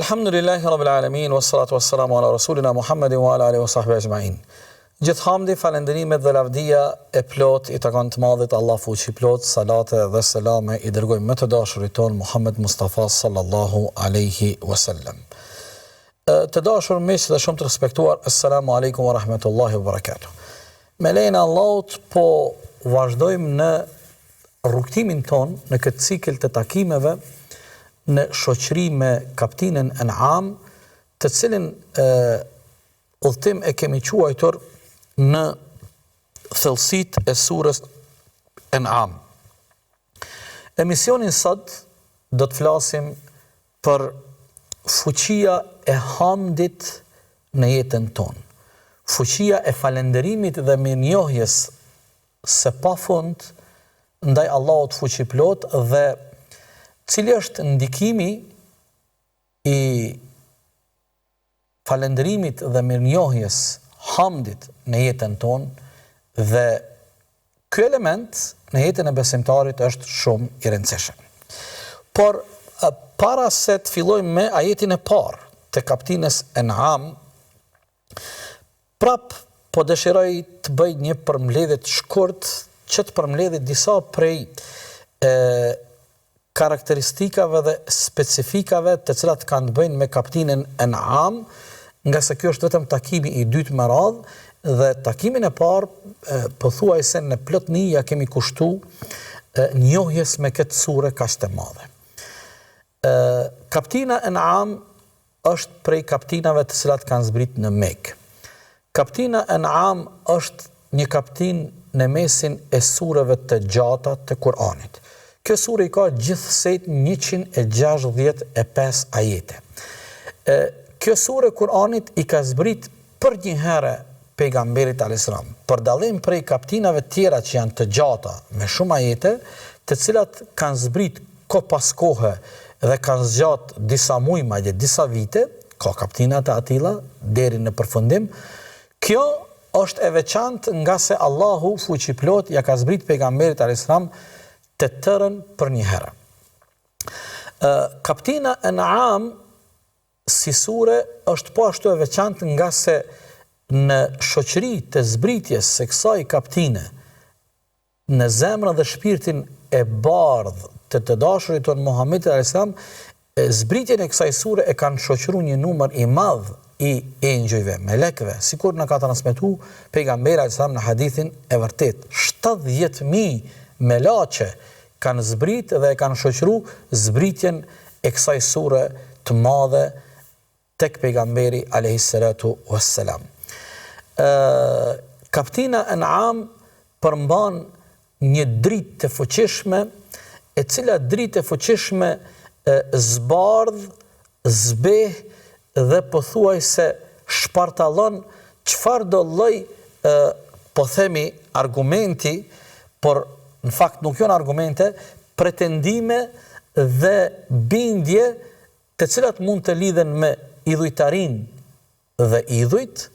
Alhamdulillahi Rabbil Alamin, wassalatu wassalamu ala rasulina Muhammedin wa ala alihi wa sahbihi ajma'in. Gjithë hamdi, falenderimet dhe lavdia e plot i takon të madhit Allah fuqi plot, salate dhe selame i dërgojmë më të dashurit ton Muhammed Mustafa sallallahu alaihi wasallam. Të dashur miq dhe shumë të respektuar, assalamu alaikum wa rahmatullahi wa barakatuh. Me lejnë Allahut po vazhdojmë në rrugtimin ton në këtë cikël të takimeve në shoqëri me kaptinën An'am, të cilin udhtim e kemi quajtur në thellësitë e surës An'am. Emisionin sot do të flasim për fuqia e hamdit në jetën tonë, fuqia e falënderimit dhe mirënjohjes së pafund ndaj Allahut fuqiplot dhe cili është ndikimi i falënderimit dhe mirënjohjes hamdit në jetën tonë dhe ky element në jetën e besimtarit është shumë i rëndësishëm. Por para se të fillojmë me ajetin e parë të kaptinës An'am, prap po dëshiroj të bëj një përmbledhje të shkurt që të përmbledhë disa prej karakteristikave dhe specifikave të cilat kanë të bëjnë me kaptinën An'am, nga se kjo është vetëm takimi i dytë me radhë dhe takimin e parë pothuajse në plotni ja kemi kushtu njohjes me këtë sure kaq të madhe. Kaptina An'am është prej kaptinave të cilat kanë zbrit në Mekë. Kaptina An'am është një kaptin në mesin e sureve të gjata të Kur'anit. Kjo sure i ka gjithsej 165 ajete. Kjo sure Kur'anit i ka zbrit për një herë pejgamberit a.s. Për dallim prej kaptinave tjera që janë të gjata me shumë ajete, të cilat kanë zbrit ko pas kohe dhe kanë zgjat disa muaj, madje disa vite, ka kaptina të atilla deri në përfundim. Kjo është e veçantë nga se Allahu fuqiplot ja ka zbrit pejgamberit a.s. të tërën për një herë. Kaptina An'am si sure është po ashtu e veçantë nga se në shoqëri të zbritjes së kësaj kaptine në zemrën dhe shpirtin e bardhë të dashurit ton Muhamedit a.s. Zbritjen e kësaj sure e kanë shoqëruar një numër i madh i engjëjve, melekëve, sikur na ka transmetuar pejgamberi a.s. në hadithin e vërtet. 70.000 melaçe kanë zbrit dhe kanë shoqëruar zbritjen e kësaj sure të madhe tek pejgamberi alayhi salatu wassalam. Kaptina An'am përmban një dritë të fuqishme, e cila dritë e fuqishme zbardh, zbeh dhe pothuajse shpartallon çfarëdo lloj po themi argumenti, por në fakt nuk janë argumente, pretendime dhe bindje të cilat mund të lidhen me idhujtarin dhe idhujt,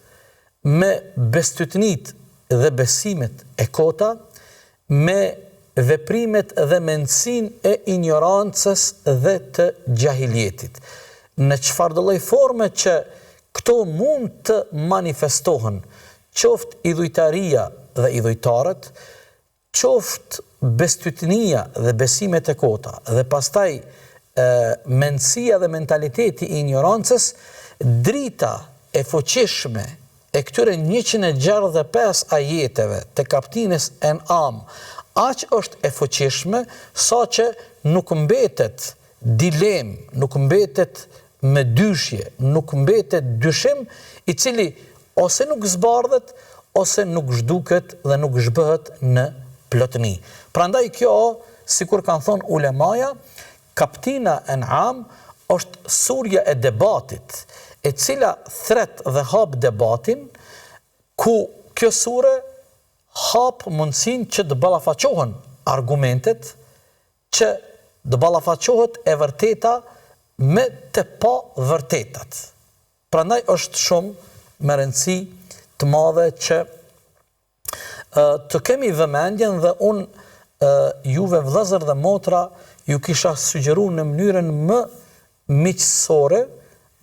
me bestytnit dhe besimet e kota, me veprimet dhe mendsin e ignorancës dhe të gjahiljetit. Në çfarëdo lloj forme që këto mund të manifestohen, qoftë idhujtaria dhe idhujtarët, qoftë bestytnia dhe besimet e kota, dhe pastaj mendësia dhe mentaliteti i ignorancës, drita e fuqishme e këtyre 165 ajeteve të kaptinës An'am, aq është e fuqishme sa që nuk mbetet dilem, nuk mbetet me dyshje, nuk mbetet dyshim i cili ose nuk zbardhet ose nuk zhduket dhe nuk zhbëhet në plotni. Prandaj kjo, sikur kanë thonë ulemaja, kaptina An'am është surja e debatit, e cila thret dhe hap debatin, ku kjo sure hap mundësin që të ballafaqohen argumentet, që të ballafaqohet e vërteta me të pa vërtetat. Prandaj është shumë me rëndësi të madhe që të kemi vëmendjen dhe unë juve vëllezër dhe motra ju kisha sugjeruar në mënyrën më miqësore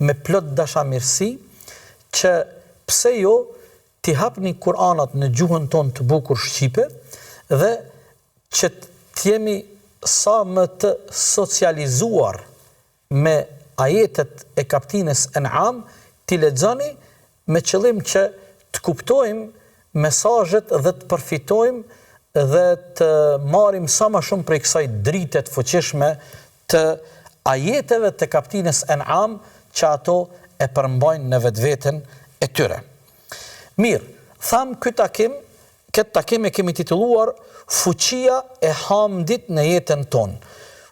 me plot dashamirësi që pse jo t'i hapni Kur'anat në gjuhën tonë të bukur shqipe dhe që t'jemi sa më të socializuar me ajetet e kaptinës En'am, t'i lexoni me qëllim që të kuptojmë mesazhet dhe të përfitojmë dhe të marrim sa më shumë prej kësaj drite të fuqishme të ajeteve të kaptinës En'am që ato e përmbajnë në vetveten e tyre. Mirë, tham këtë takim e kemi titulluar Fuqia e hamdit në jetën tonë.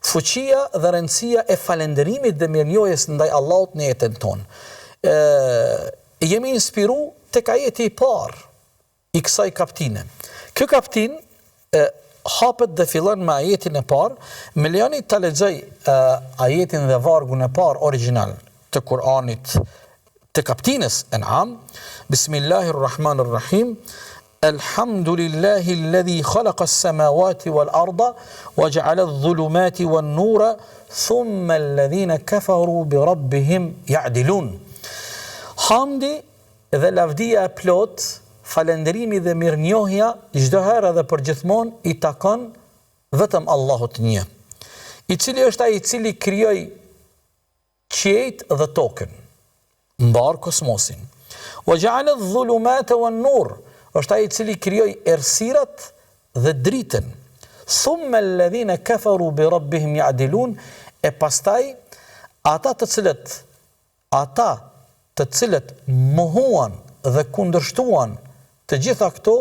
Fuqia dhe rëndësia e falënderimit dhe mirënjohjes ndaj Allahut në jetën tonë. Jemi inspiru tek ajeti i parë i kësaj kaptine. Kjo kaptin hapet dhe fillon me ajetin e parë. Me lejoni ta lexoj ajetin dhe vargun e parë origjinal të Kur'anit të kaptinës En'am. Bismillahirrahmanirrahim. Alhamdulillahi alladhi khalaqa as-samawati wal arda wa ja'ala adh-dhulumati wan nura thumma alladhina kafaru bi rabbihim ya'dilun. Hamdi dhe lavdia e plot, falënderimi dhe mirënjohja çdo herë dhe përgjithmonë i takon vetëm Allahut një, i cili është ai i cili krijoi qiejt dhe tokën, mbar kosmosin. Wa ja'ala adh-dhulumati wan nur, është ai i cili krijoi errësirat dhe dritën. Thumma alladhina kafaru bi rabbihim ya'dilun, e pastaj ata të cilët mohuan dhe kundërshtuan të gjitha këto,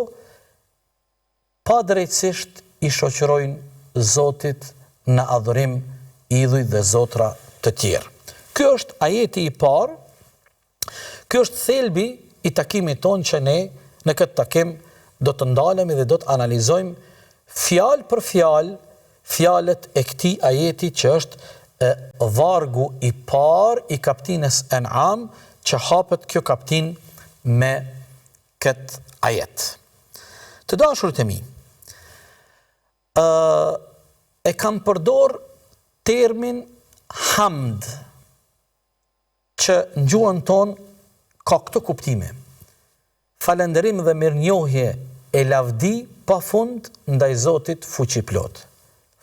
padrejtësisht i shoqërojnë Zotit në adhurim idhuj dhe zotra të tjerë. Ky është ajeti i parë. Ky është thelbi i takimit tonë që ne në këtë takim do të ndalemi dhe do të analizojmë fjalë për fjalë fjalët e këtij ajeti që është vargu i parë i kaptinës En'am, që hapet kjo kaptin me këtë ajet. Të dashurit e mi, e kam përdor termin hamd, që në gjuhën tonë ka këto kuptime: falënderim dhe mirënjohje e lavdi pa fund ndaj Zotit fuqiplot.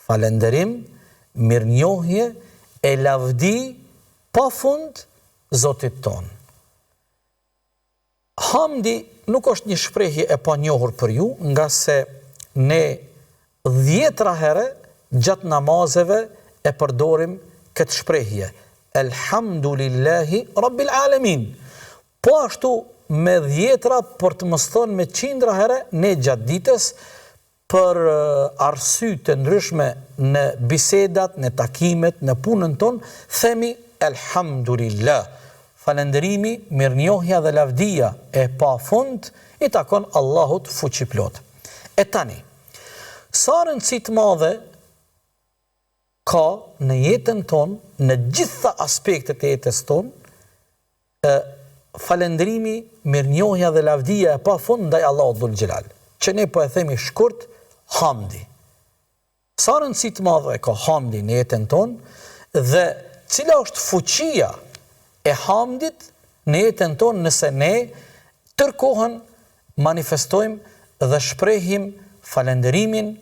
Falënderim, mirënjohje e lavdi pa fund Zotit ton. Hamdi nuk është një shprehje e panjohur për ju, nga se ne 10 herë gjatë namazeve e përdorim këtë shprehje. Elhamdulillahi Rabbil Alamin. Po ashtu me 10 për të mos thonë me 100 herë ne gjatë ditës, për arsye të ndryshme në bisedat, në takimet, në punën tonë, themi elhamdulillah. Falënderimi, mirënjohja dhe lavdia e pafund i takon Allahut fuqiplot. E tani, sa rëndësi të madhe ka në jetën tonë, në gjitha aspektet e jetës tonë, falënderimi, mirënjohja dhe lavdia e pafund ndaj Allahut dhul xhelal, që ne po e themi shkurt hamdi. Sa rëndësi të madhe ka hamdi në jetën tonë dhe cila është fuqia e hamdit në jetën tonë nëse ne tërkohën manifestojmë dhe shprehim falënderimin,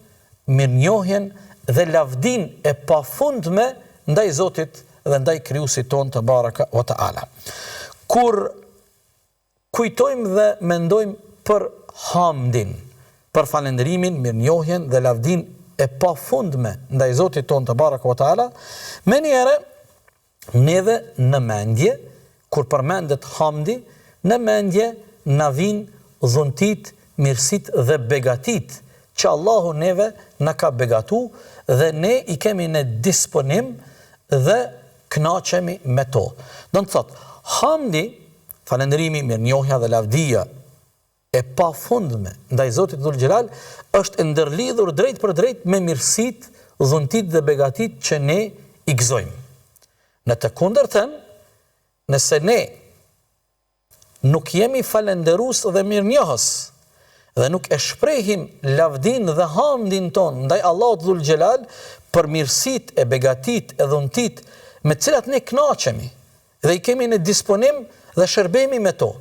mirënjohjen dhe lavdin e pafundme ndaj Zotit dhe ndaj krijuesit tonë te baraka wa taala. Kur kujtojmë dhe mendojmë për hamdin, për falënderimin, mirënjohjen dhe lavdin e pafundme ndaj Zotit tonë te baraka wa taala, menjëherë neve në mendje, kur përmendet hamdi, në mendje na vijnë dhuntit, mirësit dhe begatit që Allahu neve na ka begatu dhe ne i kemi në disponim dhe kënaqemi me to. Do të thotë, hamdi, falënderimi, mirënjohja dhe lavdia e pafundme ndaj Zotit dhul xhelal është ndërlidhur drejt për drejt me mirësit, dhuntit dhe begatit që ne i gëzojmë. Në të kundërtën, nëse ne nuk jemi falënderues dhe mirënjohës dhe nuk e shprehim lavdin dhe hamdin ton ndaj Allahut dhul xhelal për mirësit e begatit e dhuntit me cilat ne kënaqemi dhe i kemi në disponim dhe shërbemi me to,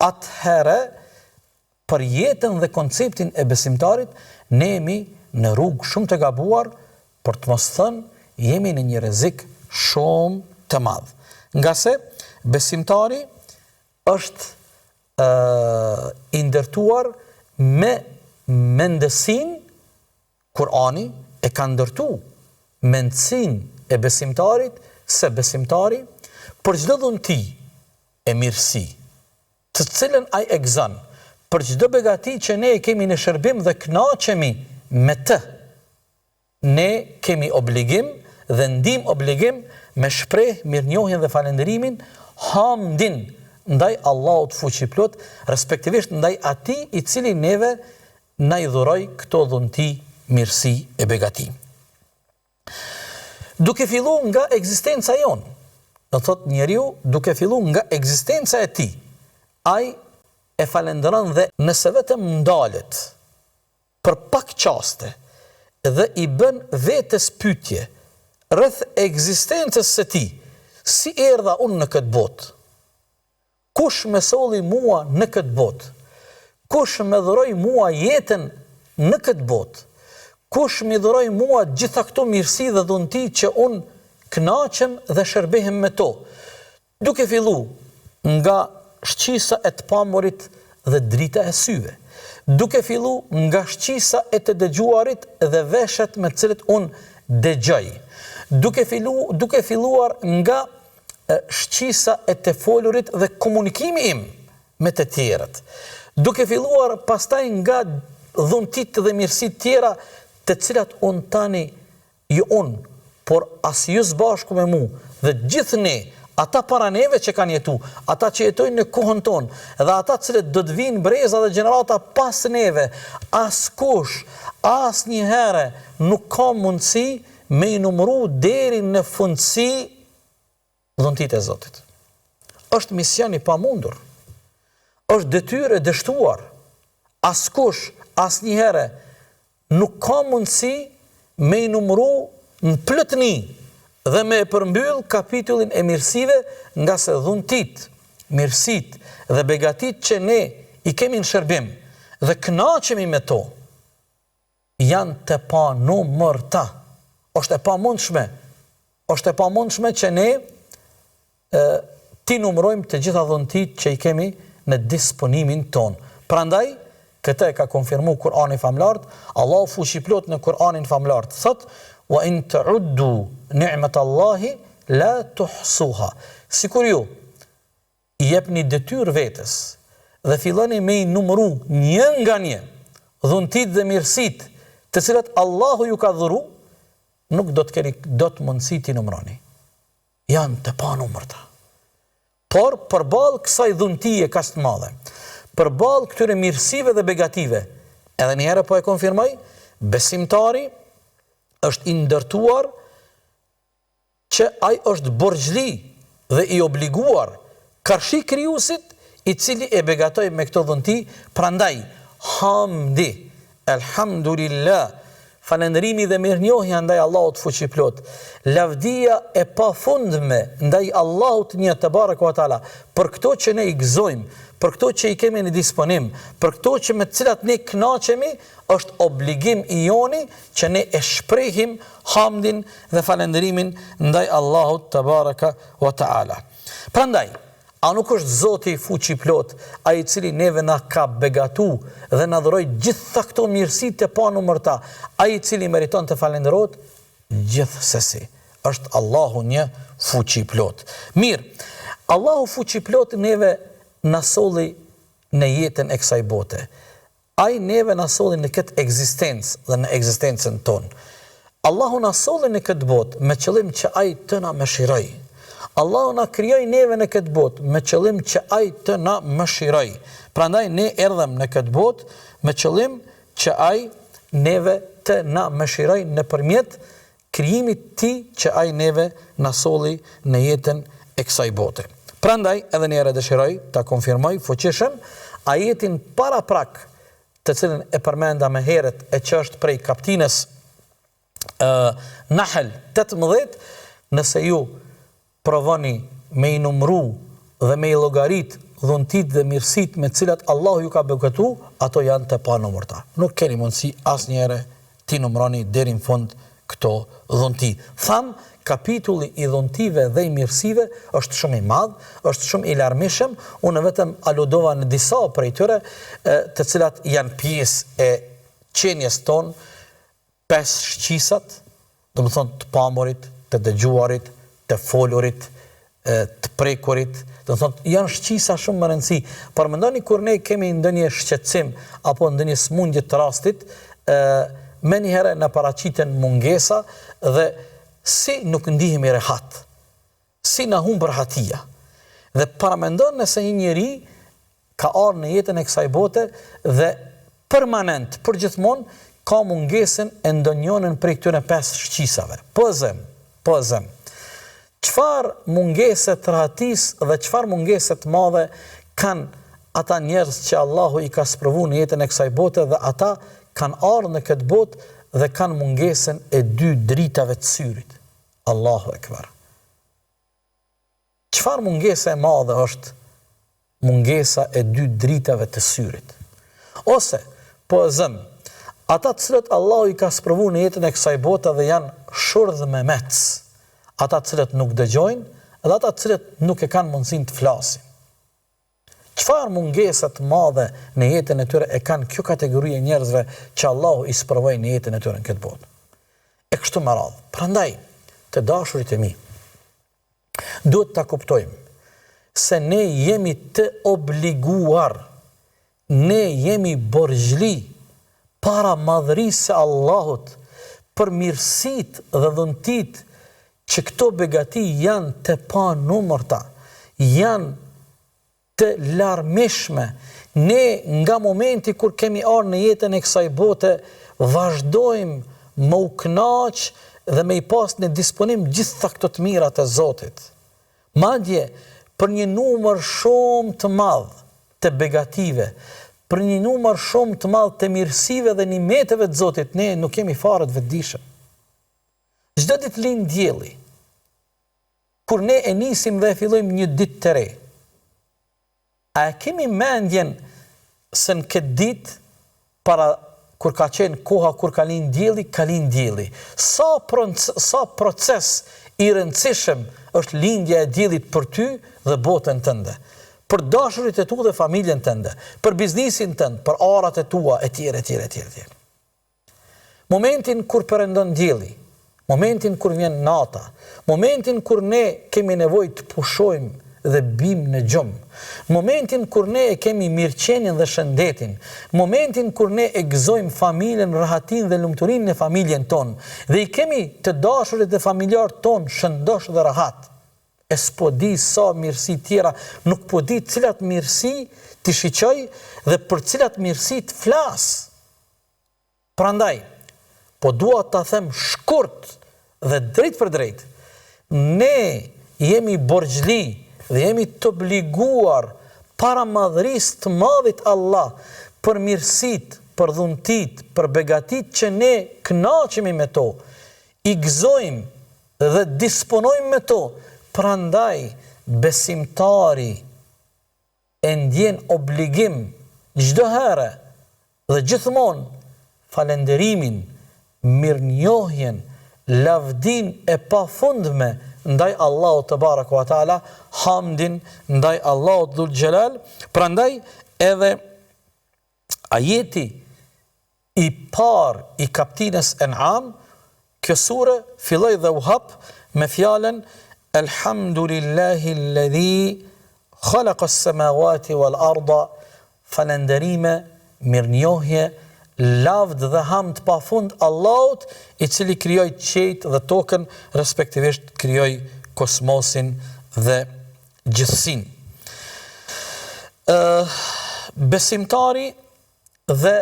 atëherë për jetën dhe konceptin e besimtarit ne jemi në rrugë shumë të gabuar, për të mos thënë jemi në një rrezik shumë të madh. Nga se besimtari është i ndërtuar me mendësinë. Kurani e ka ndërtu mendësinë e besimtarit se besimtari për çdo dhunti e mirësi të cilën ai e gëzon, për çdo begati që ne e kemi në shërbim dhe kënaqemi me të, ne kemi obligim dhe ndim obligim me shpreh mirënjohjen dhe falënderimin, hamdin ndaj Allahut fuqiplot, respektivisht ndaj atij i cili neve na i dhuroi këto dhunti, mirësi e begati. Duke filluar nga ekzistenca jonë, do thot njeriu duke filluar nga ekzistenca e tij, ai e falenderon dhe nëse vetëm ndalet për pak qaste dhe i bën vetes pyetje rreth ekzistencës së tij, si erdha unë në këtë botë? Kush më solli mua në këtë botë? Kush më dhuroi mua jetën në këtë botë? Kush më dhuroi mua gjitha këto mirësi dhe dhunti që unë kënaqem dhe shërbehem me to? Duke filluar nga shqisa e të pamurit dhe drita e syve, duke filluar nga shqisa e të dëgjuarit dhe veshet me cilët unë dëgjoj, duke filluar nga shqisa e të folurit dhe komunikimi im me të tjerët, duke filluar pastaj nga dhuntit dhe mirësit tjera të cilat unë tani, jo unë, por as ju së bashku me mu dhe gjithë ne, ata para neve që kanë jetu, ata që jetojnë në kohën tonë, dhe ata cilët do të vinë breza dhe gjenerata pas neve, askush, as një herë nuk ka mundësi me i numëru deri në fundësi dhuntit e Zotit. Është mision i pamundur, është detyrë e dështuar, askush, as një herë nuk ka mundësi me i numëru në plotëni dhe me e përmbyll kapitullin e mirësive, nga se dhuntit, mirësit dhe begatit që ne i kemi në shërbim dhe kënaqemi me to, janë të panumërta. Është e pamundshme që ne ti numërojmë të gjitha dhuntit që i kemi në disponimin ton. Prandaj, këtë e ka konfirmu Kurani famlart, Allahu fuqiplot në Kur'anin famlart, thot, wa in ta'uddu ni'matallahi la tuhsuha. Sikur ju i jepni detyrë vetes dhe filloni me i numëru një nga një dhuntit dhe mirësit të cilat Allahu ju ka dhuru, nuk do të keni dot mundësi t'i numëroni. Janë të panumërta. Por përballë kësaj dhuntie kaq të madhe, përballë këtyre mirësive dhe begative, edhe një herë po e konfirmoj, besimtari është i ndërtuar që ai është borxhli dhe i obliguar karshi krijuesit i cili e begatoi me këto dhunti, prandaj hamdi, elhamdulillah, falënderimi dhe mirënjohja ndaj Allahut fuqiplot, lavdia e pafundme ndaj Allahut një te baraka ve taala, për këto që ne i gëzojmë, për këto që i kemi në disponim, për këto që me të cilat ne kënaqemi, është obligim i joni që ne e shprehim hamdin dhe falënderimin ndaj Allahut te baraka ve taala. Prandaj, a nuk është Zoti i fuqiplot, ai i cili neve na ka begatu dhe na dhuroi gjitha këto mirësi të panumërta, ai i cili meriton të falënderohet? Gjithsesi, është Allahu një fuqiplot. Mirë, Allahu fuqiplot neve na solli në jetën e kësaj bote. Ai neve na solli në këtë ekzistencë dhe në ekzistencën tonë. Allahu na solli në këtë botë me qëllim që ai të na mëshiroj. Allahu na krijoi neve në këtë botë me qëllim që ai të na mëshiroj. Prandaj ne erdhëm në këtë botë me qëllim që ai neve të na mëshiroj nëpërmjet krijimit të tij që ai neve na solli në jetën e kësaj bote. Prandaj edhe një herë dëshiroj ta konfirmoj fuqishëm ajetin paraprak të cilën e përmenda më herët e që është prej kapitines Nahl 18, nëse ju provoni me i numru dhe me i llogarit dhuntit dhe mirësit me cilat Allahu ju ka beqatu, ato janë të panumërta. Nuk keni mundësi asnjëherë ti numroni deri në fund këto dhunti. Tham, kapitulli i dhuntive dhe i mirësive është shumë i madh, është shumë i larmishëm. Unë vetëm aludova në disa prej tyre, të cilat janë pjesë e qenjes tonë, 5 shqisat, do më thonë të pamurit, të dëgjuarit, të folurit, të prekurit, do të thotë janë shqisa shumë më rëndësi. Por mendoni kur ne kemi ndonjë shqetësim apo ndonjë smundje të rastit, më një herë na paraqiten mungesa dhe si nuk ndihemi rehat, si na humbur hatia. Dhe paramendon nëse një njeri ka ardhur në jetën e kësaj bote dhe permanent, përgjithmonë ka mungesën e ndonjënën prej këtyre 5 shqisave. Po zëm. Çfarë mungeset rahatis dhe çfarë mungeset madhe kanë ata njerëz që Allahu i ka sprovuar në jetën e kësaj bote dhe ata kanë ardhur në këtë botë dhe kanë mungesën e 2 dritave të syrit. Allahu Ekber. Çfarë mungese e madhe është mungesa e 2 dritave të syrit? Ose, po zëm, ata të cilët Allahu i ka sprovuar në jetën e kësaj bote dhe janë shurdh me mec, ata të cilët nuk dëgjojnë dhe ata të cilët nuk e kanë mundësinë të flasin. Çfarë mungesa të madhe në jetën e tyre e kanë kjo kategori e njerëzve që Allahu i sprovoi në jetën e tyre në këtë botë? E kështu me radhë. Prandaj, të dashurit e mi, duhet ta kuptojmë se ne jemi të obliguar, ne jemi borxhli para madhërisë së Allahut për mirësitë dhe dhuntit që këto begati janë të panumërta, janë të larmishme. Ne nga momenti kur kemi ardhur në jetën e kësaj bote, vazhdojmë më u kënaq dhe me i pas në disponim gjitha këto të mirat e Zotit. Madje për një numër shumë të madh të begative, për një numër shumë të madh të mirësive dhe nimeteve të Zotit, ne nuk kemi fare të vetëdijshëm. Çdo ditë lind dielli. Kur ne e nisim dhe e fillojmë një ditë të re, a kemi mendjen se në këtë ditë, para kur ka qenë koha kur ka lind dielli, ka lind dielli. Sa proces i rëndësishëm është lindja e diellit për ty dhe botën tënde, për dashurit e tu dhe familjen tënde, për biznisin tënd, për arat e tua, etj. Momentin kur perëndon dielli, momentin kur vjen nata, momentin kur ne kemi nevojë të pushojmë dhe bim në gjumë, momentin kur ne e kemi mirëqenien dhe shëndetin, momentin kur ne e gëzojmë familjen, rahatin dhe lumturinë në familjen tonë, dhe i kemi të dashurit dhe familjarët tonë shëndosh dhe rahat, e s'po di sa mirësi tjera, nuk po di cilat mirësi të shiqoj dhe për cilat mirësi të flas. Prandaj, po dua ta them shkurt dhe drejt për drejt, ne jemi borxhli dhe jemi të obliguar para madhërisë të madhit Allah për mirësit, për dhuntit, për begatit që ne kënaqemi me to, i gëzojmë dhe disponojmë me to. Prandaj besimtari e ndjen obligim çdo herë dhe gjithmonë falenderimin, mirënjohjen, lavdin e pafundme ndaj Allahut te baraka wa taala, hamdin ndaj Allahut dhul xhelal. Prandaj edhe ajeti i par i kapitullit An'am, kjo sure filloi dhe u hap me fjalën Elhamdulillahi alladhi khalaqa as-samawati wal arda, falenderime, mirënjohje, lavd dhe hamd pafund Allahut, i cili krijoi qiejt dhe tokën, respektivisht krijoi kosmosin dhe gjithësinë. Besimtari dhe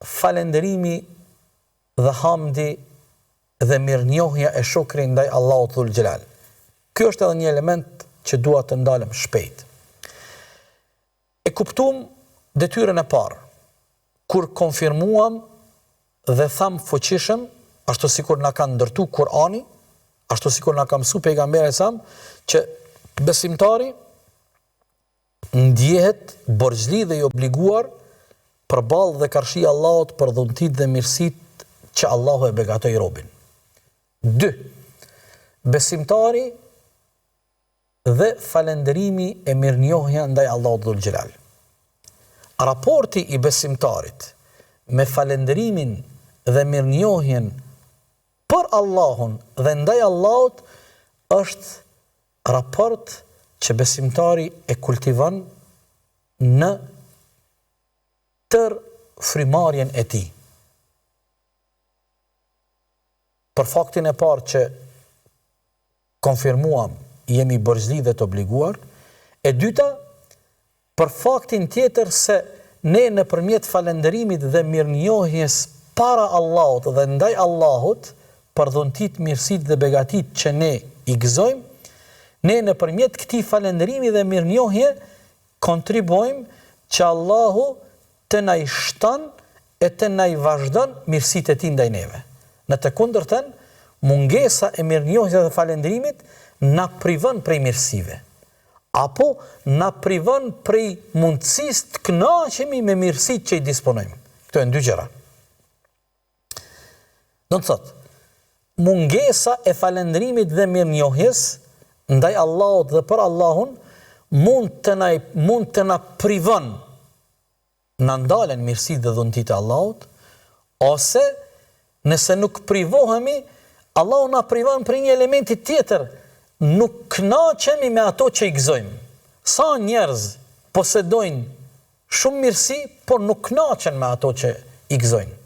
falenderimi dhe hamdi dhe mirënjohja e shukri ndaj Allahut dhul xhelal. Ky është edhe një element që dua të ndalem shpejt. E kuptuam detyrën e parë, kur konfirmuam dhe tham fuqishëm, ashtu sikur na ka ndërtu Kurani, ashtu sikur na ka mësuar pejgamberi sa që besimtari ndjehet borxhli dhe i obliguar përballë dhe karshi Allahut për dhuntit dhe mirësitë që Allahu e begatoi robin. 2. Besimtari dhe falënderimi e mirënjohja ndaj Allahut dhul xhelal. Raporti i besimtarit me falënderimin dhe mirënjohjen për Allahun dhe ndaj Allahut është raport që besimtari e kultivon në tër frymarrjen e tij. Për faktin e parë që konfirmuam jemi borxhli dhe të obliguar, e dyta për faktin tjetër se ne nëpërmjet falënderimit dhe mirënjohjes para Allahut dhe ndaj Allahut për dhuntit, mirësitë dhe begatit që ne i gëzojmë, ne nëpërmjet këtij falënderimi dhe mirënjohje kontribuojmë që Allahu të na i shton e të na i vazhdon mirësitë e tij ndaj neve. Në të kundërtën, mungesa e mirënjohjes dhe falënderimit na privon prej mirësive, apo na privon prej mundësisë të kënaqemi me mirësitë që i disponojmë. Këto janë dy gjëra. Do të thotë, mungesa e falënderimit dhe mirënjohjes ndaj Allahut dhe për Allahun mund të na privon na ndalen mirësitë dhe dhuntit e Allahut, ose nëse nuk privohemi, Allahu na privon për një elementi tjetër, nuk kënaqemi me ato që i gëzojmë. Sa njerëz posedojnë shumë mirësi, por nuk kënaqen me ato që i gëzojnë.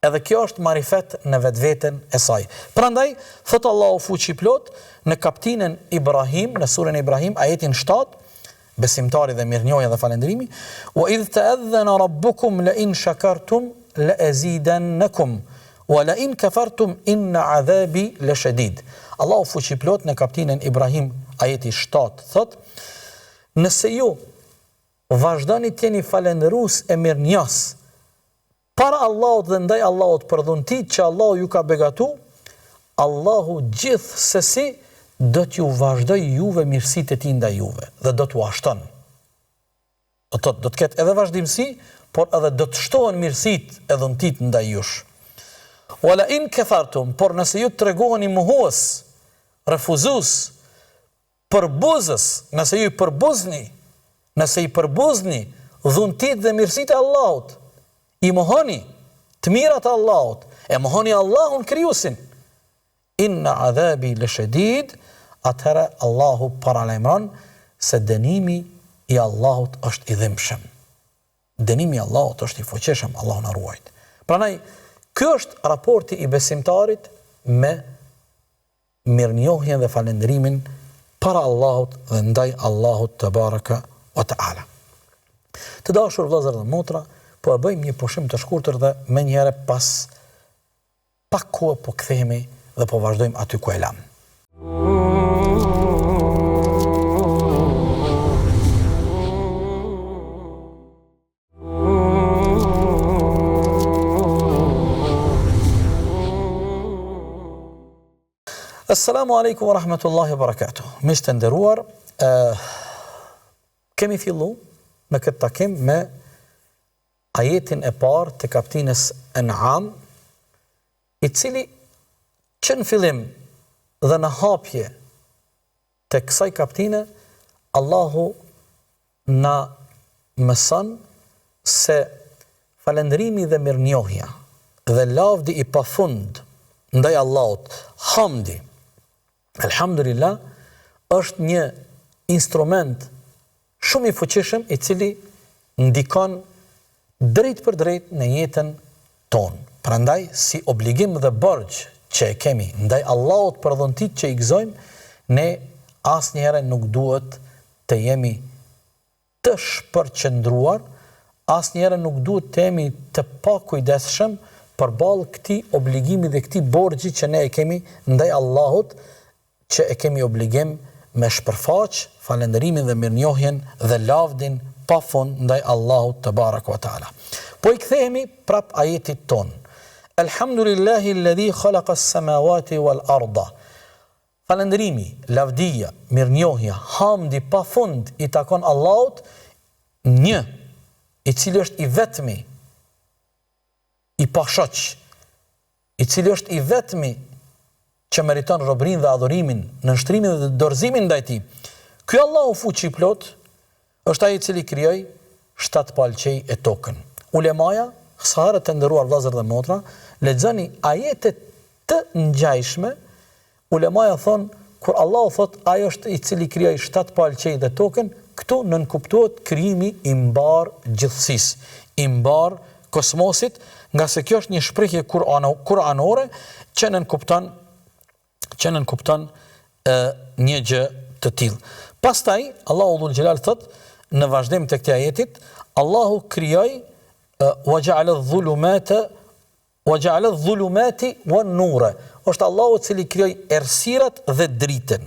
Edhe kjo është marifet në vetveten e saj. Prandaj, thot Allahu fuqi plot në kapitullin Ibrahim, në surën Ibrahim, ajetin 7, besimtari dhe mirënjohja dhe falënderimi, wa idh ta'adhana rabbukum la in shakartum la azidannakum wa la in kafartum inna adhabi lashadid. Allahu fuqi plot në kapitullin Ibrahim, ajeti 7, thot: nëse ju vazhdoni të jeni falëndërues e mirënjohës para Allahut dhe ndaj Allahut për dhuntit që Allahu ju ka begatu, Allahu gjithsesi do t'ju vazhdoj juve mirësitë e tij ndaj juve dhe do t'u ashton. Do të ketë edhe vazhdimsi, por edhe do të shtohen mirësitë e dhuntit ndaj jush. Wala in kafartum, por nëse ju tregoheni mohues, refuzues, përbuzës, nëse ju i përbuzni dhuntit dhe mirësitë e Allahut, i mohoni të mirat e Allahut, e mohoni Allahun krijuesin, inna adhabi lashadid, atëherë Allahu paralajmëron se dënimi i Allahut është i dhimbshëm. Dënimi i Allahut është i fuqishëm, Allahu na ruaj. Prandaj, ky është raporti i besimtarit me mirënjohjen dhe falënderimin para Allahut dhe ndaj Allahut te baraka wa taala. Të dashur vëllezër dhe motra, po e bëjmë një pushim të shkurtër dhe me njëherë pas pak kohë po kthehemi dhe po vazhdojmë aty ku e lam. Assalamu alaikum wa rahmatullahi wa barakatuh. Miq të nderuar, kemi fillu në këtë takim me ajetin e parë të kapitullës An'am, i cili që në fillim dhe në hapje të kësaj kapitule, Allahu na mëson se falënderimi dhe mirënjohja dhe lavdi i pafund ndaj Allahut, hamdi, alhamdulillah, është një instrument shumë i fuqishëm i cili ndikon drejt për drejt në jetën tonë. Prandaj, si obligim dhe borxh që e kemi ndaj Allahut për dhuntit që i gëzojmë, ne asnjëherë nuk duhet të jemi të shpërqendruar, asnjëherë nuk duhet të jemi të pakujdesshëm përballë këtij obligimi dhe këtij borxhi që ne e kemi ndaj Allahut, që e kemi obligim me shpërfaq falënderimin dhe mirënjohjen dhe lavdin pafund ndaj Allahut te baraka wa taala. Po i kthehemi prap ajetit ton. Alhamdulillahi alladhi khalaqa as-samawati wal arda falënderimi, lavdia, mirënjohja, hamdi pafund i takon Allahut, një, i cili është i vetmi, i pashoq, i cili është i vetmi që meriton robërinë dhe adhurimin, nënshtrimin dhe dorëzimin ndaj tij. Ky Allahu fuqi plot është ai i cili krijoi 7 palqej e tokën. Ulemaja, saherët të nderuar vëllezër dhe motra, lexoni ajete të ngjajshme. Ulemaja thonë, kur Allahu thot ai është i cili krijoi 7 palqej dhe tokën, këtu nënkuptohet krijimi i mbar gjithësisë, i mbar kosmosit, nga se kjo është një shprehje kuranore që nënkupton një gjë të tillë. Pastaj Allahu dhul xhelal thot në vazhdim të këtij ajetit, Allahu krijoi wa ja'ala adh-dhulumati wan-nura. Është Allahu i cili krijoi errësirat dhe dritën.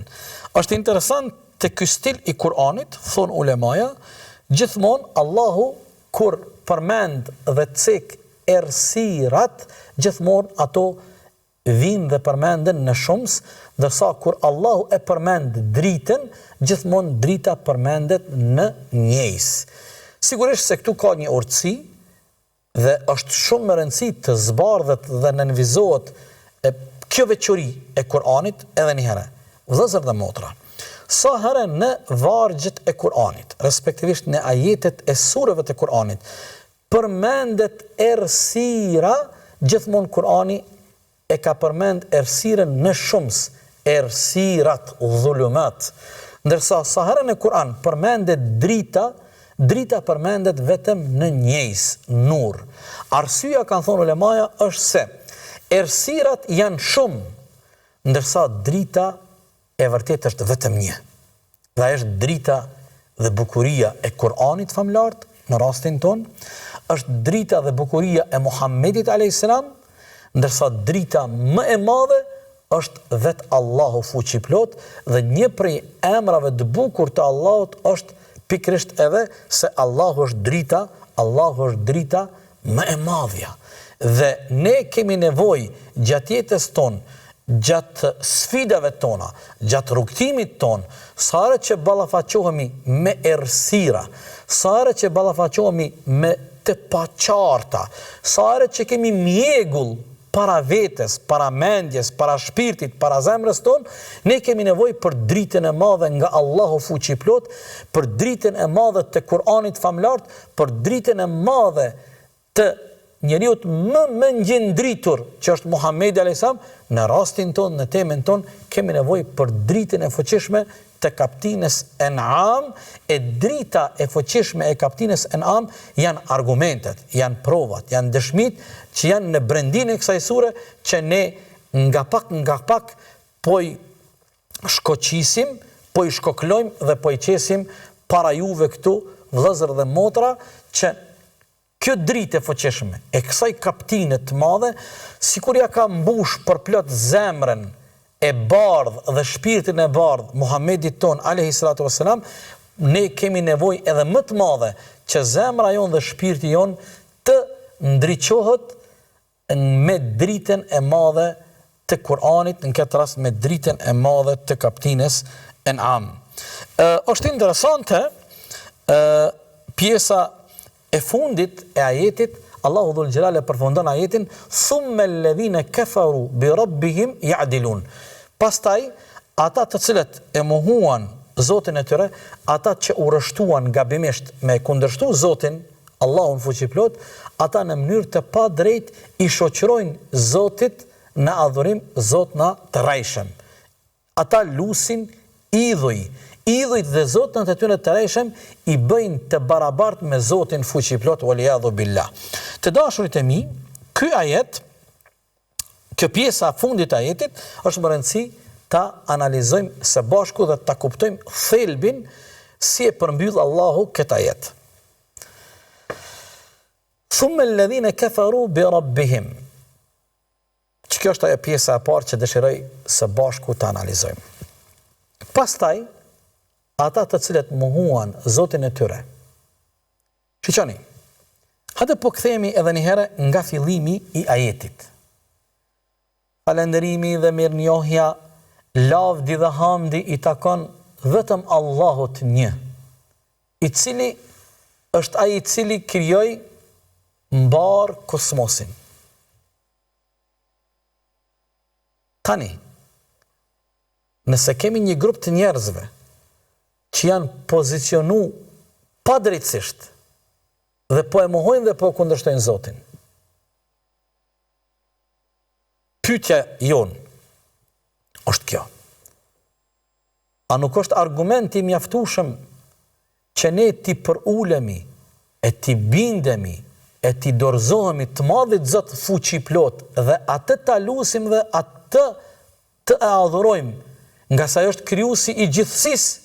Është interesant te ky stil i Kuranit, thon ulemaja, gjithmonë Allahu kur përmend dhe cek errësirat, gjithmonë ato vinë dhe përmenden në shumës, ndërsa kur Allahu e përmend dritën, gjithmonë drita përmendet në njejs. Sigurisht se këtu ka një urtësi dhe është shumë më rëndësi të zbardhet dhe nënvizohet kjo veçori e Kuranit edhe një herë. Vëllezër dhe motra, sa herë në vargjet e Kuranit, respektivisht në ajetet e sureve të Kuranit, përmendet errësira, gjithmonë Kurani e ka përmend errësirën në shumës, errësirat, dhulumat. Ndërsa sa herë në Kur'an përmendet drita, drita përmendet vetëm në njejs, nur. Arsyeja, kanë thonë ulemaja, është se errësirat janë shumë, ndërsa drita e vërtet është vetëm një. Dhe është drita dhe bukuria e Kur'anit famlart, në rastin ton, është drita dhe bukuria e Muhammedit a.s., ndërsa drita më e madhe është vetë Allahu fuqiplot, dhe një prej emrave të bukur të Allahut është pikrisht edhe se Allahu është drita më e madhja. Dhe ne kemi nevojë gjatë jetës tonë, gjatë sfidave tona, gjatë rrugtimit ton, sa herë që ballafaqohemi me errësira, sa herë që ballafaqohemi me të paqarta, sa herë që kemi mjegull para vetes, para mendjes, para shpirtit, para zemrës tonë, ne kemi nevojë për dritën e madhe nga Allahu fuqiplot, për dritën e madhe të Kur'anit famlart, për dritën e madhe të njeriut më ngjendritur, që është Muhamedi a.s. Në rastin tonë, në temën tonë, kemi nevojë për dritën e fuqishme të kaptinës En'am, e drita e fuqishme e kaptinës En'am janë argumentet, janë provat, janë dëshmit që janë në brendinë e kësaj sure, që ne nga pak po i shkoqisim, po i shkoklojmë dhe po i qesim para juve këtu, vëllezër dhe motra, që kjo dritë e fuqishme e kësaj kaptine të madhe, sikur ja ka mbush përplot zemrën e bardh dhe shpirtin e bardh Muhammedit ton a.s., ne kemi nevojë edhe më të madhe që zemra jon dhe shpirti jon të ndriçohet me dritën e madhe të Kur'anit, në këtë rast me dritën e madhe të kaptinës En'am. Është interesante pjesa e fundit e ajetit. Allahu dhul xhelal e përfundon ajetin, thumma alladhina kafaru bi rabbihim ya'dilun. Pastaj ata të cilët e mohuan Zotin e tyre, ata që u rrështuan gabimisht me kundërshtu Zotin, Allahun fuqiplot, ata në mënyrë të padrejt i shoqërojnë Zotit në adhurim Zot në të rajshëm. Ata lusin idhujt dhe Zotën të tyre të rejshëm i bëjnë të barabart me Zotin fuqiplot, waliyadhu billah. Të dashurit e mi, ky ajet, kjo pjesa fundit të ajetit, është më rëndësi ta analizojmë së bashku dhe ta kuptojmë thelbin si e përmbyll Allahu këtë ajet. Thumma alladhina kafaru bi rabbihim. Kjo është ajo pjesa e parë që dëshiroj së bashku ta analizojmë. Pastaj ata të cilët mohuan Zotin e tyre. Shiqoni, hajde po kthehemi edhe një herë nga fillimi i ajetit. Falënderimi dhe mirënjohja lavdi dhe hamdi i takon vetëm Allahut një, i cili është ai i cili krijoi mbar kosmosin. Tani, nëse kemi një grup të njerëzve që janë pozicionu padrejtësisht dhe po e mohojnë dhe po kundërshtojnë Zotin, pyetja jonë është kjo. A nuk është argumenti mjaftueshëm që ne ti përulemi, e ti bindemi, e ti dorëzohemi të madhit Zot fuqi plot dhe atë ta lusim dhe atë të e adhurojmë, nga sa është krijuesi i gjithësisë?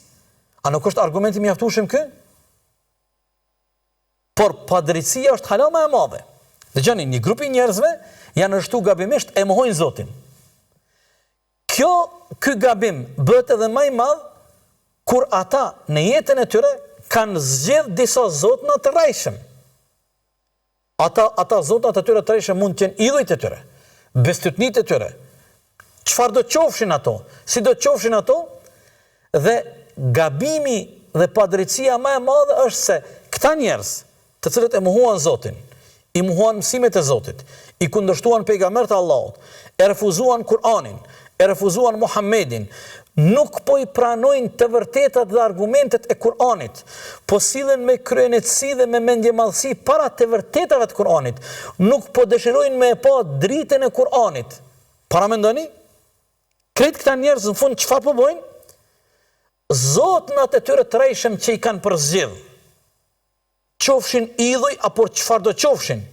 A nuk është argumenti mjaftueshëm ky? Por padrejtësia është hala më e madhe. Dëgjoni, një grup i njerëzve janë rështu gabimisht e mohojnë Zotin. Ky gabim bëhet edhe më i madh kur ata në jetën e tyre kanë zgjedh disa zotna të rrejshëm. Ata zotna të tyre të rrejshëm mund të jenë idhujt e tyre, bestytnit e tyre, çfarë do qofshin ato, si do qofshin ato, dhe gabimi dhe padrejtësia më e madhe është se këta njerëz, të cilët e mohuan Zotin, i mohuan mësimet e Zotit, i kundërshtuan pejgamberët e Allahut, e refuzuan Kur'anin, e refuzuan Muhammedin, nuk po i pranojnë të vërtetat dhe argumentet e Kur'anit, po sillen me kryenetësi dhe me mendjemadhësi para të vërtetave të Kur'anit, nuk po dëshirojnë me e pa dritën e Kur'anit. Para mendoni? Kretë këta njerëz në fund çfarë po bojnë? Zotnat e tyre të rrejshëm që i kanë përzgjedh, qofshin idhuj apo çfarë do qofshin,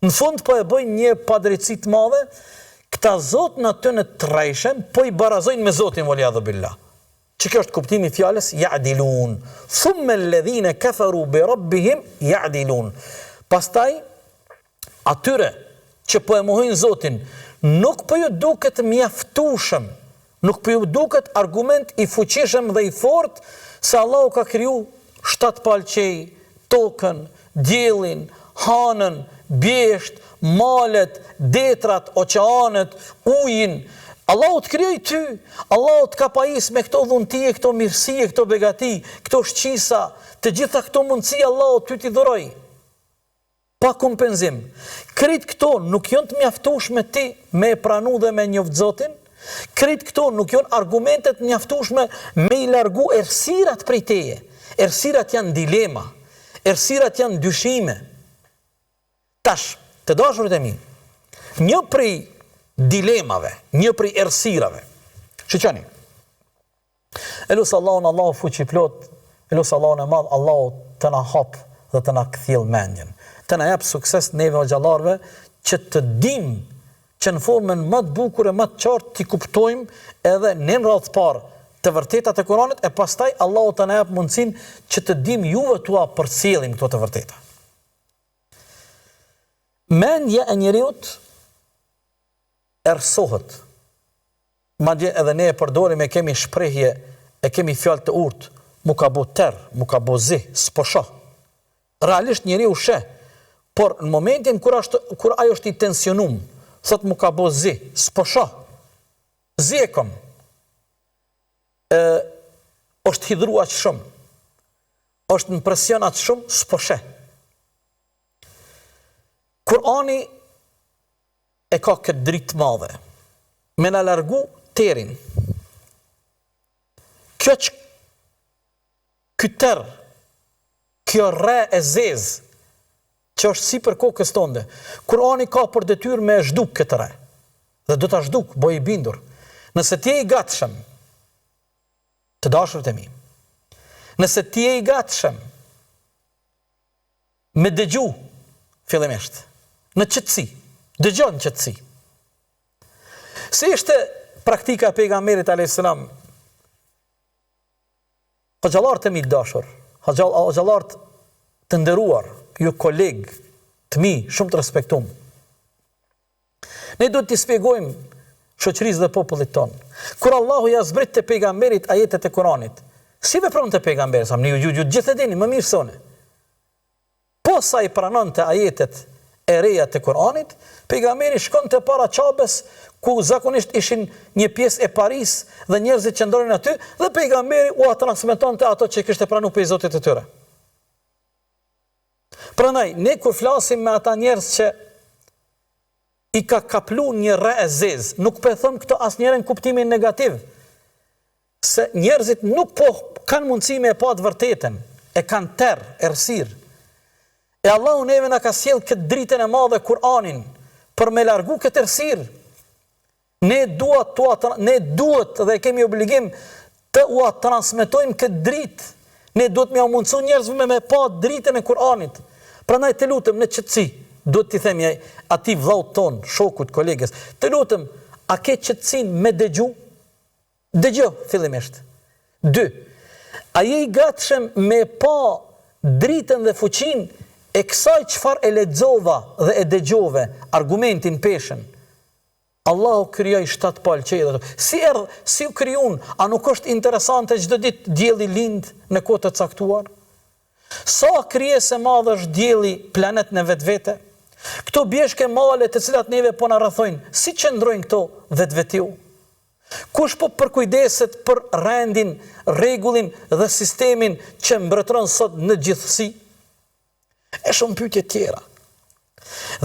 në fund po e bëjnë një padrejtësi të madhe. Këta zotna të në të rrejshëm po i barazojnë me Zotin waliyadhu billah. Që kjo është kuptimi i fjalës ya'dilun. Thumma alladhina kafaru bi rabbihim ya'dilun. Pastaj atyre që po e mohojnë Zotin, nuk po ju duket mjaftueshëm, nuk po ju duket argument i fuqishëm dhe i fortë se Allahu ka kriju 7 palqej, tokën, diellin, hanën, bjesht, malet, detrat, oqeanet, ujin. Allahu të krijoi ty, Allahu të ka pajis me këto dhuntie, këto mirësie, këto begati, këto shqisa, të gjitha këto mundësi Allahu ty t'i dhuroi. Pa kompenzim. Krejt këto nuk janë të mjaftueshme ti me e pranu dhe me njoft Zotin? Krejt këto nuk janë argumentet mjaftueshme me i largu errësirat prej teje? Errësirat janë dilema, errësirat janë dyshime. Tash, të dashurit e mi, një prej dilemave, një prej errësirave. Shiqani. Elusë Allahun, Allahu fuqi plot, elusë Allahun e madh, Allahu të na hap dhe të na kthjell mendjen. Të na jap sukses neve o xhallarëve që të dim që në formën më të bukur e më të qartë t'i kuptojmë edhe në radhë të parë të vërtetat e Kuranit, e pastaj Allahu të na jap mundësinë që të dim juve tua përcjellim këto të vërteta. Mendja e njeriut errësohet. Madje edhe ne e përdorim, e kemi shprehje, e kemi fjalë të urtë, mu ka bo terr, mu ka bo zi, s'po shoh. Realisht njeriu sheh, por në momentin kur ajo është i tensionum, thot mu ka bo zi, s'po shoh. Zi e kom. Është hidhruar shumë. Është në presion atë shumë, s'po sheh. Kurani e ka këtë dritë të madhe, me na largu terin. Ky terr, kjo rre e zezë, që është si për kokës tonde, Kurani ka për detyrë me e zhduk këtë rre. Dhe do ta zhduk, boj i bindur. Nëse ti je i gatshëm, të dashurit e mi, nëse ti je i gatshëm me dëgju fillimisht, në qetësi, dëgjon në qetësi. Si ishte praktika e pejgamberit alayhis salam? Xhallarët e mi të dashur, xhallarët të nderuar, ju koleg të mi, shumë të respektuar. Ne duhet t'i shpjegojmë shoqërisë dhe popullit ton. Kur Allahu ja zbrit te pejgamberit ajetet e Kuranit, si vepron te pejgamberi, sa ju gjithë e dini më mirë se unë. Po sa i pranonte ajetet e reja të Kur'anit, pejgamberi shkon të para Qabes, ku zakonisht ishin një pjesë e Paris dhe njerëzit që ndonin aty, dhe pejgamberi u transmeton të ato që kishte pranu për Zotit të tyre. Prandaj, ne kur flasim me ata njerëz që i ka kaplu një re e zezë, nuk po e them këto asnjëherë në kuptimin negativ, se njerëzit nuk po kanë mundësi me e pa të vërtetën, e kanë terr, errësirë. E Allahu neve na ka sjell këtë dritën e madhe Kur'anin për me largu këtë errësirë. Ne duhet dhe kemi obligim të ua transmetojmë këtë dritë. Ne duhet me mundësu njerëzve me pa dritën e Kur'anit. Prandaj të lutem në qetësi, duhet t'i themi atij vllaut ton, shokut, kolegës, të lutem, a ke qetësinë me dëgju? Dëgjo fillimisht. 2. A je i gatshëm me pa dritën dhe fuqinë e kësaj çfarë e lexova dhe e dëgjove, argumentin peshën? Allahu krijoi 7 palë qejë. Si u krijuan? A nuk është interesante çdo ditë dielli lind në kohë të caktuar? Sa krijesë e madhe është dielli, planet në vetvete? Këto bjeshke male të cilat neve po na rrethojnë, si qëndrojnë këto vetvetiu? Kush po përkujdeset për rendin, rregullin dhe sistemin që mbretëron sot në gjithësi? E shumë pyetje tjera.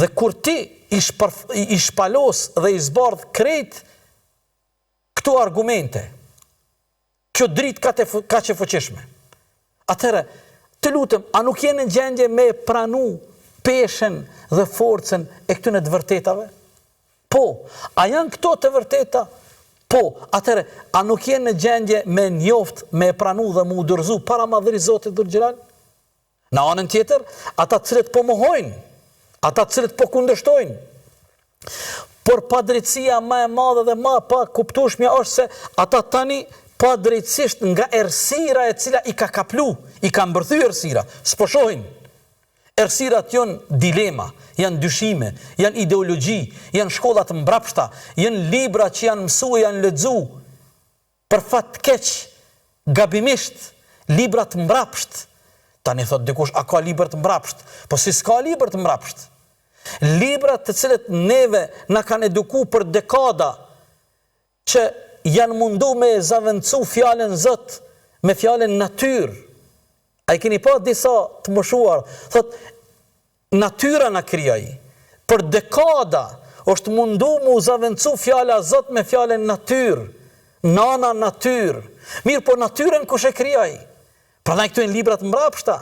Dhe kur ti i shpalos dhe i zbardh krejt këto argumente, kjo dritë ka që fuqishme, atëherë, të lutem, a nuk jeni në gjendje me pranu peshën dhe forcën e këtyre të vërtetave? Po, a janë këto të vërteta? Po, atëherë, a nuk jeni në gjendje me njoft, me pranu dhe me u dorëzu para madhërisë Zotit Dhul Xhelal? Në anën tjetër, ata cilët po mohojnë, ata cilët po kundërshtojnë. Por padrejtësia më e madhe dhe më pa kuptueshmja është se ata tani padrejtësisht nga errësira e cila i ka kaplu, i ka mbërthyer errësira, s'po shohin. Errësirat janë dilema, janë dyshime, janë ideologji, janë shkolla të mbrapshta, janë libra që janë mësuar, janë lexuar. Për fat të keq, gabimisht, libra të mbrapsht. Tani thot dikush, a ka libra të mbrapsht? Po si s'ka libra të mbrapsht? Librat të cilët neve na kanë eduku për dekada, që janë mundu me zavendësu fjalën Zot me fjalën natyrë. A i keni pa disa të moshuar, thot, natyra na krijoi. Për dekada është mundu mu zavendësu fjala Zot me fjalën natyrë, nana natyrë. Mirë, po natyrën kush e krijoi? Prandaj këtu janë libra të mbrapshta.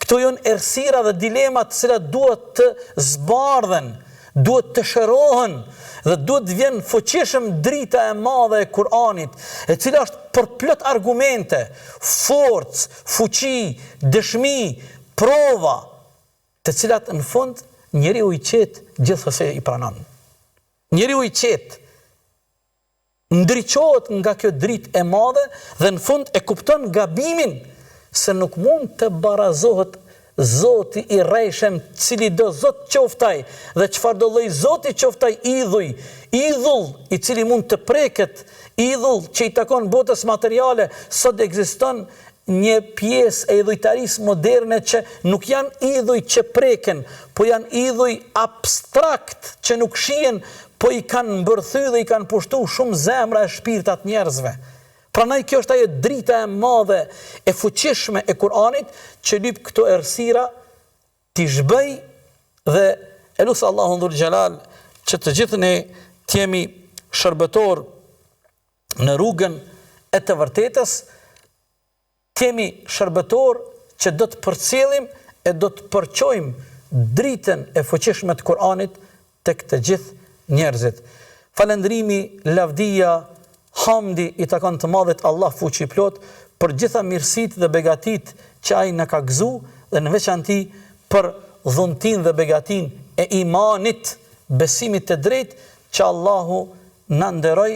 Këto janë errësira dhe dilemat të cilat duhet të zbardhen, duhet të shërohen dhe duhet të vjen fuqishëm drita e madhe e Kur'anit, e cila është përplot argumente, forcë, fuqi, dëshmi, prova, të cilat në fund njeriu i qetë gjithsesi i pranon. Njeriu i qetë ndriçohet nga kjo dritë e madhe dhe në fund e kupton gabimin se nuk mund të barazohet Zoti i rrejshëm, cili do Zot qoftaj dhe çfarë do lloj Zoti qoftaj idhull i cili mund të preket, idhull që i takon botës materiale. Sot ekziston një pjesë e idhujtarisë moderne që nuk janë idhuj që preken, po janë idhuj abstrakt që nuk shihen, po i kanë mbërthy dhe i kanë pushtu shumë zemra e shpirtat njerëzve. Prandaj kjo është ajo drita e madhe e fuqishme e Kur'anit që lyp këto errësira t'i zhbëj dhe e lut Allahun Dhul Xhelal që të gjithë ne t'jemi shërbëtor në rrugën e të vërtetës, t'jemi shërbëtor që do të përcjellim e do të përqojmë dritën e fuqishme të Kur'anit tek të gjithë njerëzit. Falëndrimi, lavdia, hamdi i takon të madhet Allah fuqi plot për gjitha mirësitë dhe begatit që ai na ka gëzu dhe në veçanti për dhuntin dhe begatin e imanit, besimit të drejtë që Allahu na nderoj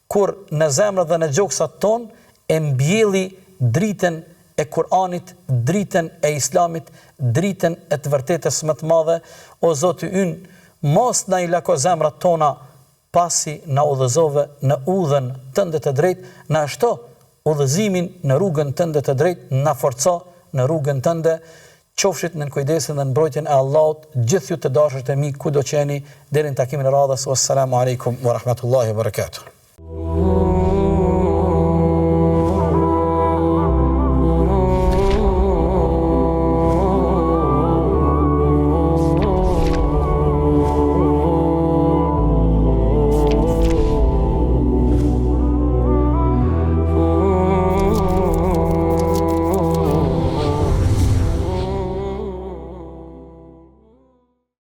kur në zemrat dhe në gjoksat ton e mbjelli dritën e Kur'anit, dritën e Islamit, dritën e të vërtetës më të madhe. O Zoti ynë, mos na i lako zemrat tona pasi na udhëzove në udhën tënde të drejtë, na shto udhëzimin në rrugën tënde të drejtë, na forco në rrugën tënde, qofshit në kujdesin dhe në mbrojtjen e Allahut, gjithë ju të dashurt e mi kudo qeni, deri në takimin e radhës. Wassalamu alaikum wa rahmatullahi wa barakatuh.